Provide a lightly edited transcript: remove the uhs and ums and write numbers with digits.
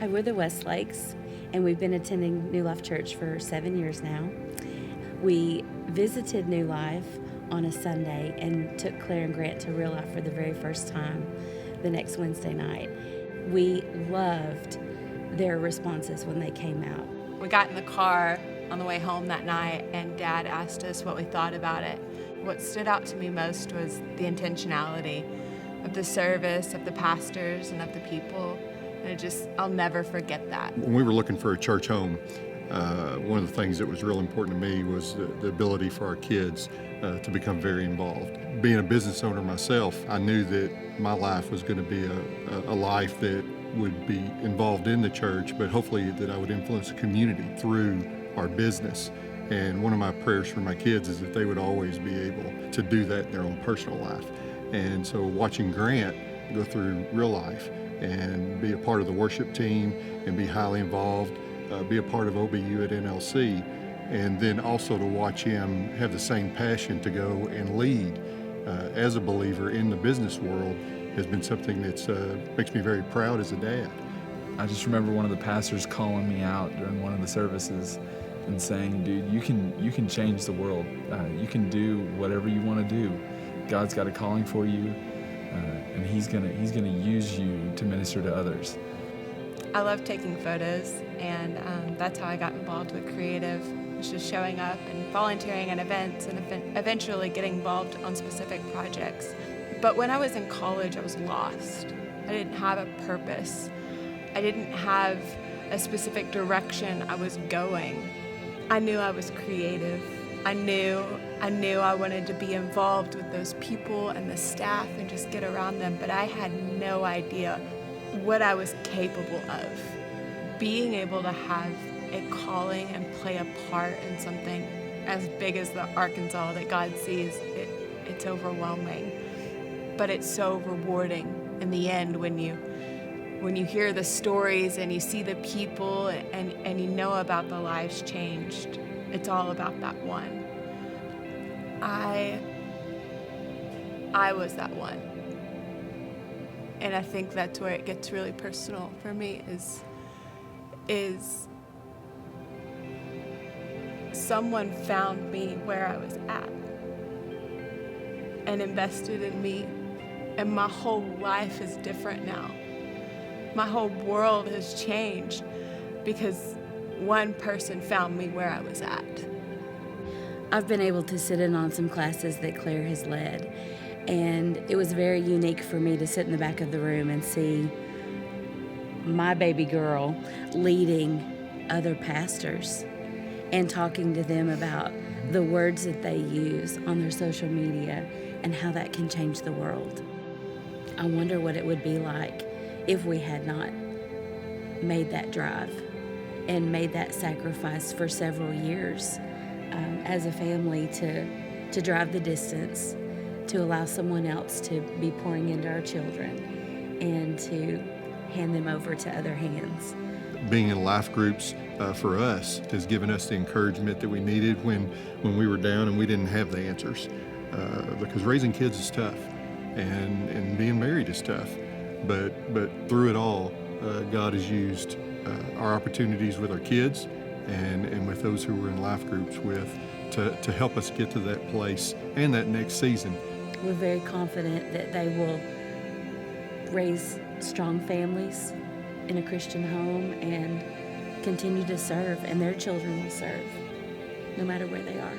Hi, we're the Westlakes, and we've been attending New Life Church for 7 years now. We visited New Life on a Sunday and took Claire and Grant to Real Life for the very first time the next Wednesday night. We loved their responses when they came out. We got in the car on the way home that night, and Dad asked us what we thought about it. What stood out to me most was the intentionality of the service, of the pastors, and of the people. And I'll never forget that. When we were looking for a church home, one of the things that was real important to me was the ability for our kids to become very involved. Being a business owner myself, I knew that my life was going to be a life that would be involved in the church, but hopefully that I would influence the community through our business. And one of my prayers for my kids is that they would always be able to do that in their own personal life. And so watching Grant go through Real Life and be a part of the worship team and be highly involved, be a part of OBU at NLC, and then also to watch him have the same passion to go and lead as a believer in the business world has been something that makes me very proud as a dad. I just remember one of the pastors calling me out during one of the services and saying, dude, you can change the world. You can do whatever you want to do. God's got a calling for you, and He's gonna use you to minister to others. I love taking photos, and that's how I got involved with creative. It's just showing up and volunteering at events and eventually getting involved on specific projects. But when I was in college, I was lost. I didn't have a purpose. I didn't have a specific direction I was going. I knew I was creative. I knew I wanted to be involved with those people and the staff and just get around them, but I had no idea what I was capable of. Being able to have a calling and play a part in something as big as the Arkansas that God sees, it's overwhelming. But it's so rewarding in the end when you hear the stories and you see the people and you know about the lives changed. It's all about that one. I was that one. And I think that's where it gets really personal for me is someone found me where I was at and invested in me, and my whole life is different now. My whole world has changed because one person found me where I was at. I've been able to sit in on some classes that Claire has led, and it was very unique for me to sit in the back of the room and see my baby girl leading other pastors and talking to them about the words that they use on their social media and how that can change the world. I wonder what it would be like if we had not made that drive and made that sacrifice for several years as a family to drive the distance, to allow someone else to be pouring into our children and to hand them over to other hands. Being in life groups for us has given us the encouragement that we needed when we were down and we didn't have the answers. Because raising kids is tough and being married is tough. But through it all, God has used our opportunities with our kids and with those who we're in life groups with to help us get to that place and that next season. We're very confident that they will raise strong families in a Christian home and continue to serve, and their children will serve no matter where they are.